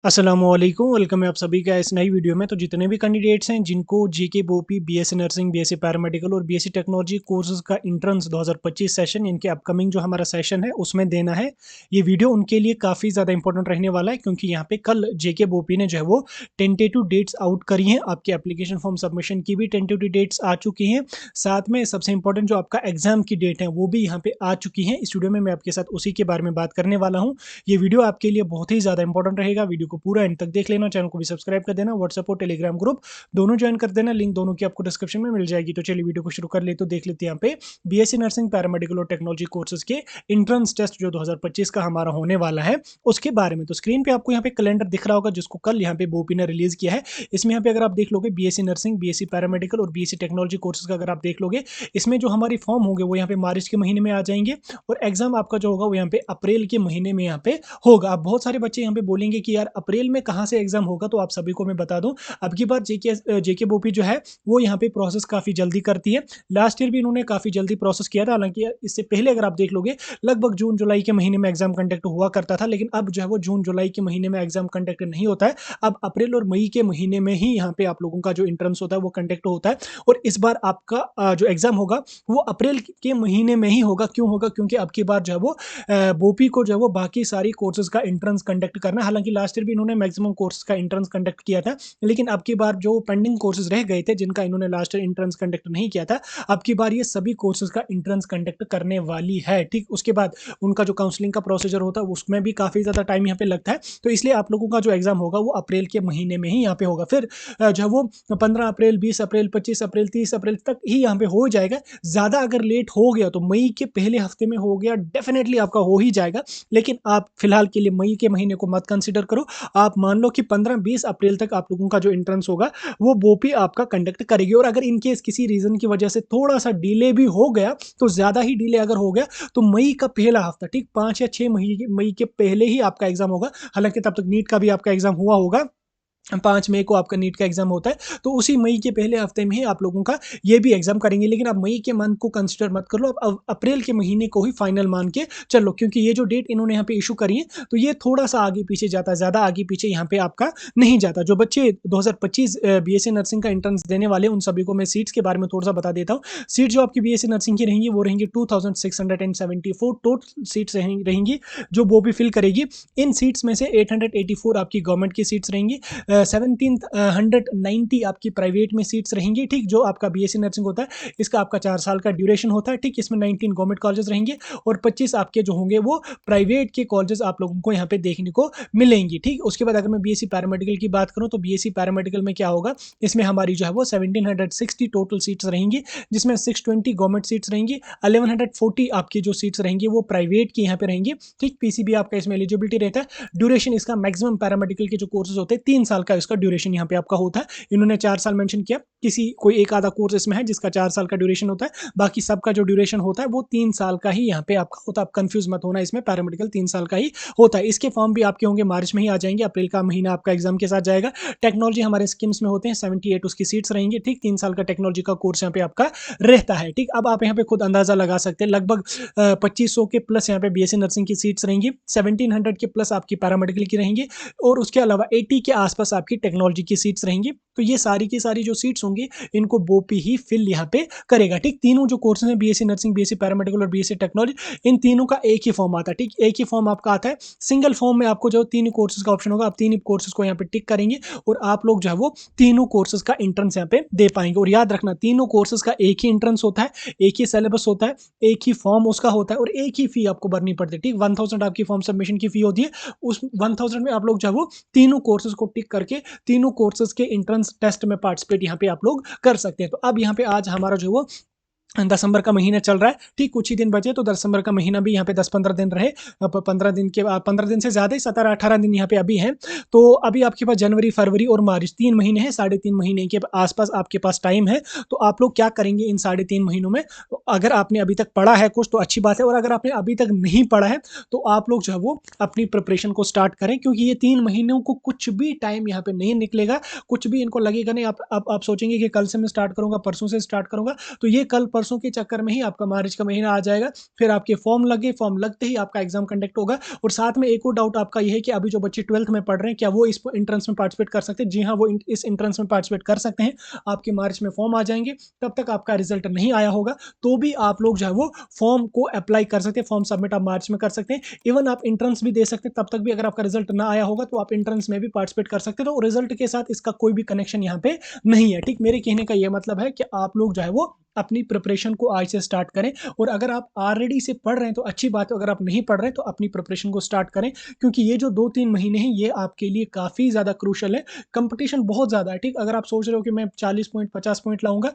अस्सलामुअलैकुम, वेलकम है आप सभी का इस नई वीडियो में। तो जितने भी कैंडिडेट्स हैं जिनको जीके बोपी बीएससी नर्सिंग बीएससी पैरामेडिकल और बीएससी टेक्नोलॉजी कोर्सेज का एंट्रेंस 2025 सेशन इनके अपकमिंग जो हमारा सेशन है उसमें देना है, ये वीडियो उनके लिए काफ़ी ज़्यादा इंपॉर्टेंट रहने वाला है क्योंकि यहाँ पे कल जेके बोपी ने जो है वो टेंटेटिव डेट्स आउट करी हैं। आपके एप्लीकेशन फॉर्म सबमिशन की भी टेंटेटिव डेट्स आ चुकी हैं। साथ में सबसे इंपॉर्टेंट जो आपका एग्जाम की डेट है वो भी यहाँ पे आ चुकी हैं। इस वीडियो में मैं आपके साथ उसी के बारे में बात करने वाला हूँ। ये वीडियो आपके लिए बहुत ही ज़्यादा इंपॉर्टेंट रहेगा। वीडियो को पूरा एंड तक देख लेना, चैनल को भी सब्सक्राइब कर देना, व्हाट्सएप और टेलीग्राम ग्रुप दोनों ज्वाइन कर देना, लिंक दोनों की आपको डिस्क्रिप्शन में मिल जाएगी। तो चलिए वीडियो को शुरू कर ले। तो देख लेते हैं यहाँ पे बीएससी नर्सिंग पैरामेडिकल और टेक्नोलॉजी कोर्सेज के एंट्रेंस टेस्ट जो 2025 का हमारा होने वाला है उसके बारे में। तो स्क्रीन पे आपको यहाँ पे कैलेंडर दिख रहा होगा जिसको कल यहाँ पे बोपी ने रिलीज किया है। इसमें यहाँ पे अगर आप देख लोगे बीएससी नर्सिंग, बीएससी पैरामेडिकल और बीएससी टेक्नोलॉजी कोर्सेज का अगर आप देख लोगे, इसमें जो हमारी फॉर्म होंगे वो यहाँ पे मार्च के महीने में आ जाएंगे और एग्जाम आपका जो होगा वो यहाँ पे अप्रैल के महीने में यहाँ पे होगा। अब बहुत सारे बच्चे यहाँ पे बोलेंगे कि यार अप्रैल में कहाँ से एग्जाम होगा, तो आप सभी को मैं बता दूं अब की बार जेके बोपी जो है वो यहाँ पे प्रोसेस काफ़ी जल्दी करती है। लास्ट ईयर भी इन्होंने काफ़ी जल्दी प्रोसेस किया था, हालांकि इससे पहले अगर आप देख लोगे लगभग जून जुलाई के महीने में एग्जाम कंडक्ट हुआ करता था, लेकिन अब जो है वो जून जुलाई के महीने में एग्जाम कंडक्ट नहीं होता है। अब अप्रैल और मई के महीने में ही यहाँ पे आप लोगों का जो इंट्रेंस होता है वो कंडक्ट होता है और इस बार आपका जो एग्जाम होगा वो अप्रैल के महीने में ही होगा। क्यों होगा? क्योंकि अब की बार जो है वो बोपी को जो है वो बाकी सारी कोर्सेज का एंट्रेंस कंडक्ट करना है। हालांकि लास्ट ईयर भी इन्होंने मैक्सिमम कोर्सेज का एंट्रेंस कंडक्ट किया था, लेकिन अब की बार जो पेंडिंग कोर्सेज रह गए थे जिनका इन्होंने लास्ट ईयर एंट्रेंस कंडक्ट नहीं किया था, अब की बार ये सभी कोर्सेज का एंट्रेंस कंडक्ट करने वाली है। ठीक, उसके बाद उनका जो काउंसलिंग का प्रोसीजर होता है उसमें भी काफ़ी ज़्यादा टाइम यहाँ पे लगता है, तो इसलिए आप लोगों का जो एग्जाम होगा वो अप्रैल के महीने में ही यहाँ पे होगा। फिर जो है वो 15 अप्रैल, 20 अप्रैल, 25 अप्रैल, 30 अप्रैल तक ही यहाँ पे हो जाएगा। ज़्यादा अगर लेट हो गया तो मई के पहले हफ्ते में हो गया, डेफिनेटली आपका हो ही जाएगा, लेकिन आप फिलहाल के लिए मई के महीने को मत कंसिडर करो। आप मान लो कि 15-20 अप्रैल तक आप लोगों का जो एंट्रेंस होगा वो बोपी आपका कंडक्ट करेगी। और अगर इनकेस किसी रीजन की वजह से थोड़ा सा डिले भी हो गया, तो ज़्यादा ही डिले अगर हो गया तो मई का पहला हफ्ता, ठीक 5 या 6 मई के पहले ही आपका एग्जाम होगा। हालांकि तब तक नीट का भी आपका एग्जाम हुआ होगा, 5 मई को आपका नीट का एग्जाम होता है, तो उसी मई के पहले हफ्ते में ही आप लोगों का ये भी एग्जाम करेंगे। लेकिन आप मई के मंथ को कंसिडर मत कर लो, अब अप्रैल के महीने को ही फाइनल मान के चलो, क्योंकि ये जो डेट इन्होंने यहाँ पे इशू करी है तो ये थोड़ा सा आगे पीछे जाता है, ज़्यादा आगे पीछे यहाँ पे आपका नहीं जाता। जो बच्चे 2025 बीएससी नर्सिंग का एंट्रेंस देने वाले उन सभी को मैं सीट्स के बारे में थोड़ा सा बता देता हूँ। सीट जो आपकी बीएससी नर्सिंग की रहेंगी वो रहेंगी 2674 टोटल सीट्स रहेंगी जो वो भी फिल करेगी। इन सीट्स में से 884 आपकी गवर्नमेंट की सीट्स रहेंगी, 1790 आपकी प्राइवेट में सीट्स रहेंगी। ठीक, जो आपका बीएससी नर्सिंग होता है इसका आपका 4 साल का ड्यूरेशन होता है। ठीक, इसमें 19 गवर्नमेंट कॉलेजेस रहेंगे और 25 आपके जो होंगे वो प्राइवेट के कॉलेजेस आप लोगों को यहाँ पे देखने को मिलेंगी। ठीक, उसके बाद अगर मैं बीएससी पैरामेडिकल की बात करूँ तो बीएससी पैरामेडिकल में क्या होगा, इसमें हमारी जो है वो 1760 टोटल सीट्स रहेंगी, जिसमें 620 गवर्नमेंट सीट्स रहेंगी, 1140 आपकी जो सीट्स रहेंगी वो प्राइवेट की यहाँ पे रहेंगी। ठीक, पीसीबी आपका इसमें एलिजिबिलिटी रहता है। ड्यूरेशन इसका मैक्सिमम पैरामेडिकल के जो कोर्सेज होते हैं 3 साल का इसका ड्यूरेशन यहाँ पे आपका होता है। इन्होंने 4 साल मेंशन किया, किसी कोई एक आधा कोर्स इसमें है जिसका 4 साल का ड्यूरेशन होता है, बाकी सबका जो ड्यूरेशन होता है वो 3 साल का ही यहाँ पे आपका होता है। आप कंफ्यूज मत होना, इसमें पैरामेडिकल 3 साल का ही होता है। इसके फॉर्म भी आपके होंगे मार्च में ही आ जाएंगे, अप्रैल का महीना आपका एग्जाम के साथ जाएगा। टेक्नोलॉजी हमारे स्कीम्स में होते हैं, 78 उसकी सीट्स रहेंगी। ठीक, 3 साल का टेक्नोलॉजी का कोर्स यहाँ पे आपका रहता है। ठीक, अब आप यहाँ पे खुद अंदाजा लगा सकते हैं, लगभग 2500 के प्लस यहाँ पे बीएससी नर्सिंग की सीट्स रहेंगी, 1700 के प्लस आपकी पैरामेडिकल की रहेंगी और उसके अलावा 80 के आसपास आपकी टेक्नोलॉजी की सीट्स रहेंगी। तो ये सारी की सारी जो सीट्स होंगी इनको बोपी ही फिल यहाँ पे करेगा। ठीक, तीनों जो कोर्सेज हैं बीएससी नर्सिंग, बीएससी पैरामेडिकल और बीएससी टेक्नोलॉजी, इन तीनों का एक ही फॉर्म आता है। ठीक, एक ही फॉर्म आपका आता है, सिंगल फॉर्म में आपको जो तीन कोर्सेज का ऑप्शन होगा, आप तीन कोर्सेज को यहाँ पे टिक करेंगे और आप लोग जो है वो तीनों कोर्सेज का एंट्रेंस यहाँ पे दे पाएंगे। और याद रखना, तीनों कोर्सेज का एक ही एंट्रेंस होता है, एक ही सिलेबस होता है, एक ही फॉर्म उसका होता है और एक ही फी आपको भरनी पड़ती है। ठीक, 1000 आपकी फॉर्म सबमिशन की फी होती है, उस 1000 में आप लोग जो है वो तीनों कोर्सेज को टिक करके तीनों कोर्सेज के एंट्रेंस टेस्ट में पार्टिसिपेट यहाँ पे आप लोग कर सकते हैं। तो अब यहाँ पे आज हमारा जो है वो दिसंबर का महीना चल रहा है। ठीक, कुछ ही दिन बचे तो दिसंबर का महीना भी यहाँ पे 10-15 दिन रहे, 15 दिन के 15 दिन से ज़्यादा ही 17-18 दिन यहाँ पे अभी हैं। तो अभी आपके पास जनवरी, फरवरी और मार्च 3 महीने हैं, 3.5 महीने के आसपास आपके पास टाइम है। तो आप लोग क्या करेंगे इन 3.5 महीनों में? अगर आपने अभी तक पढ़ा है कुछ तो अच्छी बात है, और अगर आपने अभी तक नहीं पढ़ा है तो आप लोग जो है वो अपनी प्रिपरेशन को स्टार्ट करें, क्योंकि ये 3 महीनों को कुछ भी टाइम यहाँ पे नहीं निकलेगा, कुछ भी इनको लगेगा नहीं। आप सोचेंगे कि कल से मैं स्टार्ट करूँगा, परसों से स्टार्ट करूँगा, तो ये कल परसों के चक्कर में ही आपका मार्च का महीना आ जाएगा। फिर आपके फॉर्म लगते ही आपका एग्जाम कंडक्ट होगा। और साथ में एक और डाउट आपका ये है कि अभी जो बच्चे 12th में पढ़ रहे हैं, क्या वो इस एंट्रेंस में पार्टिसिपेट कर सकते हैं? जी हाँ, वो इस एंट्रेंस में पार्टिसिपेट कर सकते हैं। आपके मार्च में फॉर्म आ जाएंगे, तब तक आपका रिजल्ट नहीं आया होगा, तो भी आप लोग जो है वो फॉर्म को अप्लाई कर सकते हैं। फॉर्म सबमिट आप मार्च में कर सकते हैं। इवन आप एंट्रेंस भी दे सकते हैं, तब तक भी अगर आपका रिजल्ट ना आया होगा तो आप एंट्रेंस में भी पार्टिसिपेट कर सकते हैं। तो रिजल्ट के साथ इसका कोई भी कनेक्शन यहाँ पे नहीं है। ठीक, मेरे कहने का ये मतलब है कि आप लोग जो है वो अपनी प्रिपरेशन को आज से स्टार्ट करें। और अगर आप ऑलरेडी से पढ़ रहे हैं तो अच्छी बात है, अगर आप नहीं पढ़ रहे हैं तो अपनी प्रिपरेशन को स्टार्ट करें, क्योंकि ये जो 2-3 महीने हैं ये आपके लिए काफ़ी ज़्यादा क्रूशल है। कंपटीशन बहुत ज़्यादा है। ठीक, अगर आप सोच रहे हो कि मैं 40 पॉइंट 50 पॉइंट लाऊंगा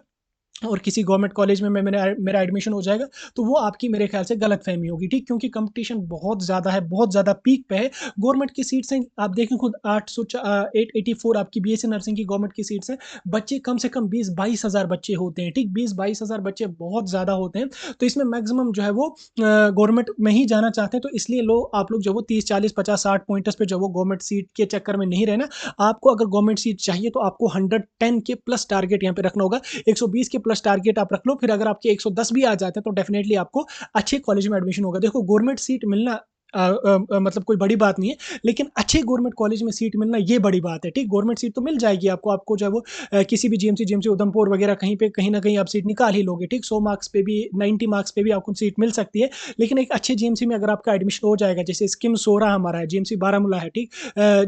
और किसी गवर्नमेंट कॉलेज में मेरा एडमिशन हो जाएगा, तो वो आपकी मेरे ख्याल से गलतफहमी होगी। ठीक, क्योंकि कंपटीशन बहुत ज़्यादा है, बहुत ज़्यादा पीक पे है। गवर्नमेंट की सीट्स हैं, आप देखें खुद 884 आपकी बीएससी नर्सिंग की गवर्नमेंट की सीट्स हैं। बच्चे कम से कम 20-22 हज़ार बच्चे होते हैं। ठीक, 20-22 हज़ार बच्चे बहुत ज़्यादा होते हैं। तो इसमें मैक्सिमम जो है वो गवर्नमेंट में ही जाना चाहते हैं। तो इसलिए आप लोग जो वो 30-40-50-60 पॉइंटर्स पे जो वो गवर्नमेंट सीट के चक्कर में नहीं रहना। आपको अगर गवर्नमेंट सीट चाहिए तो आपको 110 के प्लस टारगेट यहाँ पे रखना होगा। 120 के प्लस टारगेट आप रख लो, फिर अगर आपके 110 भी आ जाते हैं तो डेफिनेटली आपको अच्छे कॉलेज में एडमिशन होगा। देखो, गवर्नमेंट सीट मिलना मतलब कोई बड़ी बात नहीं है, लेकिन अच्छे गवर्नमेंट कॉलेज में सीट मिलना ये बड़ी बात है। ठीक, गवर्नमेंट सीट तो मिल जाएगी आपको, आपको जो है वो किसी भी जीएमसी उधमपुर वगैरह कहीं पे कहीं ना कहीं आप सीट निकाल ही लोगे। ठीक, 100 मार्क्स पे भी 90 मार्क्स पे भी आपको सीट मिल सकती है। लेकिन एक अच्छे जीएमसी में अगर आपका एडमिशन हो जाएगा, जैसे स्किम सोरा हमारा है, जीएमसी बारामूला है, ठीक,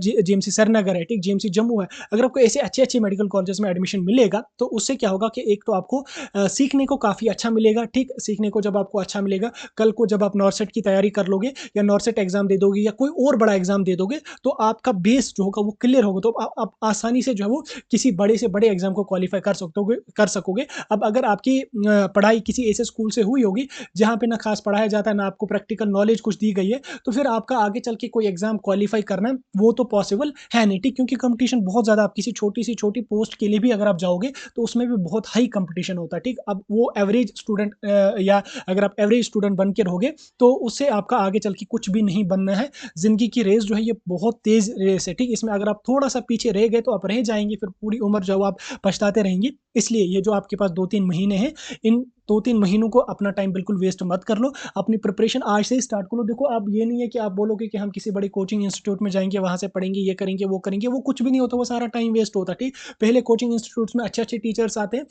जीएमसी श्रीनगर है, ठीक, जीएमसी जम्मू है, अगर आपको ऐसे अच्छे अच्छे मेडिकल कॉलेजेस में एडमिशन मिलेगा तो उससे क्या होगा कि एक तो आपको सीखने को काफ़ी अच्छा मिलेगा। ठीक, सीखने को जब आपको अच्छा मिलेगा, कल को जब आप नॉर्सेट की तैयारी कर लोगे या नॉर्सेट एग्जाम दे दोगे या कोई और बड़ा एग्जाम दे दोगे, तो आपका बेस जो होगा वो क्लियर होगा। तो आप आसानी से जो है वो किसी बड़े से बड़े एग्जाम को क्वालिफाई कर सकोगे। अब अगर आपकी पढ़ाई किसी ऐसे स्कूल से हुई होगी जहाँ पे ना खास पढ़ाया जाता है, ना आपको प्रैक्टिकल नॉलेज कुछ दी गई है, तो फिर आपका आगे चल के कोई एग्जाम क्वालिफाई करना वो तो पॉसिबल है नहीं। ठीक, क्योंकि कंपटीशन बहुत ज़्यादा, आप किसी छोटी सी छोटी पोस्ट के लिए भी अगर आप जाओगे तो उसमें भी बहुत हाई कंपटीशन होता है। ठीक, अब वो एवरेज स्टूडेंट या अगर आप एवरेज स्टूडेंट बन के रहोगे तो उससे आपका आगे चल के कुछ भी नहीं बनना है। ज़िंदगी की रेस जो है ये बहुत तेज़ रेस है। ठीक, इसमें अगर आप थोड़ा-सा पीछे रह गए तो आप रह जाएँगे, फिर पूरी उम्र जो आप पछताते रहेंगे। इसलिए ये जो आपके पास 2-3 महीने हैं, इन 2-3 महीनों को अपना टाइम बिल्कुल वेस्ट मत कर लो। अपनी प्रिपरेशन आज से ही स्टार्ट कर लो। देखो, आप ये नहीं है कि आप बोलोगे कि हम किसी बड़े कोचिंग इंस्टीट्यूट में जाएँगे, वहाँ से पढ़ेंगे, ये करेंगे, वो कुछ भी नहीं होता, वो सारा टाइम वेस्ट होता है। ठीक, पहले कोचिंग इंस्टीट्यूट्स में अच्छे-अच्छे टीचर्स आते हैं,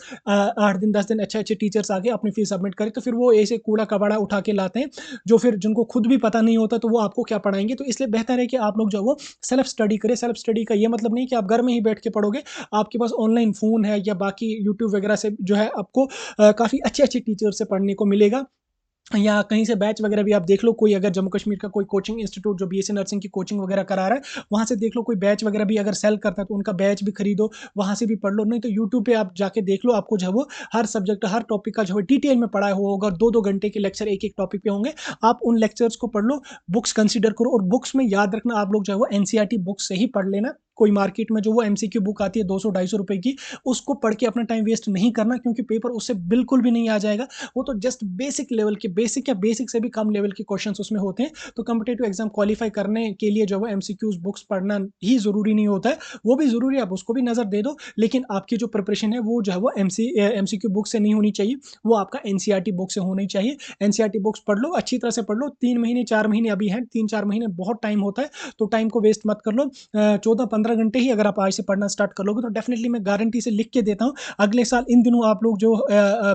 8 दिन 10 दिन अच्छे-अच्छे टीचर्स आके अपनी फीस सबमिट करें, तो फिर वो ऐसे कूड़ा-कबाड़ा उठा के लाते हैं, जो फिर जिनको खुद भी पता नहीं होता, तो वो आपको क्या पढ़ाएँगे। तो इसलिए बेहतर है कि आप लोग जो है वो सेल्फ स्टडी करें। सेल्फ स्टडी का ये मतलब नहीं कि आप घर में ही बैठ के पढ़ोगे। आपके पास ऑनलाइन फ़ोन है या बाकी यूट्यूब वगैरह से जो है आपको काफ़ी अच्छे-अच्छे टीचर से पढ़ने को मिलेगा। या कहीं से बैच वगैरह भी आप देख लो, कोई अगर जम्मू कश्मीर का कोई कोचिंग इंस्टीट्यूट जो बीएससी नर्सिंग की कोचिंग वगैरह करा रहा है, वहाँ से देख लो। कोई बैच वगैरह भी अगर सेल करता है तो उनका बैच भी खरीदो, वहाँ से भी पढ़ लो। नहीं तो यूट्यूब पे आप जाके देख लो, आपको जो है वो हर सब्जेक्ट, हर टॉपिक का जो है डिटेल में पढ़ाया हुआ होगा। 2-2 घंटे के लेक्चर एक-एक टॉपिक पे होंगे। आप उन लेक्चर्स को पढ़ लो, बुक्स कंसीडर करो, और बुक्स में याद रखना आप लोग जो है वो एनसीईआरटी बुक्स से ही पढ़ लेना। कोई मार्केट में जो वो एमसीक्यू बुक आती है 200-250 रुपए की, उसको पढ़ के अपना टाइम वेस्ट नहीं करना, क्योंकि पेपर उससे बिल्कुल भी नहीं आ जाएगा। वो तो जस्ट बेसिक लेवल के, बेसिक या बेसिक से भी कम लेवल के क्वेश्चंस उसमें होते हैं। तो कॉम्पिटिटिव एग्जाम क्वालिफाई करने के लिए जो है वो एमसीक्यूज बुक्स पढ़ना ही ज़रूरी नहीं होता है। वो भी ज़रूरी है, आप उसको भी नज़र दे दो, लेकिन आपकी जो प्रिपरेशन है वो जो है वो एमसीक्यू बुक से नहीं होनी चाहिए, वो आपका एनसीईआरटी बुक से होनी चाहिए। एनसीईआरटी बुक्स पढ़ लो, अच्छी तरह से पढ़ लो। 3 महीने 4 महीने अभी हैं, 3-4 महीने बहुत टाइम होता है, तो टाइम को वेस्ट मत कर लो। 14-15 घंटे ही अगर आप आज से पढ़ना स्टार्ट कर लोगे तो डेफिनेटली मैं गारंटी से लिख के देता हूँ, अगले साल इन दिनों आप लोग जो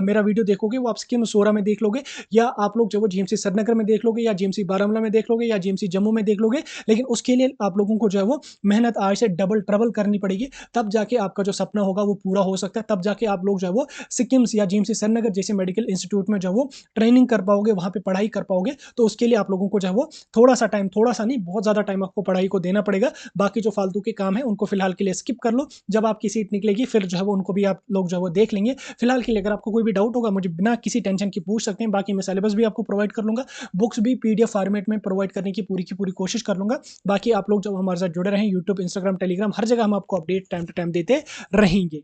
मेरा वीडियो देखोगे वो आप स्किम सोरा में देख लोगे, या आप लोग जो वो जीएमसी श्रीनगर में देख लोगे, या जीएमसी बारामूला में देख लोगे, या जीएमसी जम्मू में देख लोगे। लेकिन उसके लिए आप लोगों को जो है वो मेहनत आज से डबल ट्रबल करनी पड़ेगी, तब जाके आपका जो सपना होगा वो पूरा हो सकता है। तब जाके आप लोग जो है वो सिक्किम्स या जीएमसी श्रीनगर जैसे मेडिकल इंस्टीट्यूट में जो है वो ट्रेनिंग कर पाओगे, वहाँ पे पढ़ाई कर पाओगे। तो उसके लिए आप लोगों को जो है वो थोड़ा सा टाइम, थोड़ा सा नहीं बहुत ज़्यादा टाइम आपको पढ़ाई को देना पड़ेगा। बाकी जो फालतू के काम है उनको फिलहाल के लिए स्किप कर लो। जब आपकी सीट निकलेगी फिर जो है वो उनको भी आप लोग जो है वो देख लेंगे। फिलहाल के लिए अगर आपको कोई भी डाउट होगा मुझे बिना किसी टेंशन के पूछ सकते हैं। बाकी मैं सिलेबस भी आपको प्रोवाइड कर लूँगा, बुक्स भी पीडीएफ फॉर्मेट में प्रोवाइड करने की पूरी कोशिश कर लूँगा। बाकी आप लोग जब हमारे साथ जुड़े रहें, यूट्यूब, इंस्टाग्राम, टेलीग्राम, हर जगह हम आपको अपडेट टाइम टू टाइम देते रहेंगे।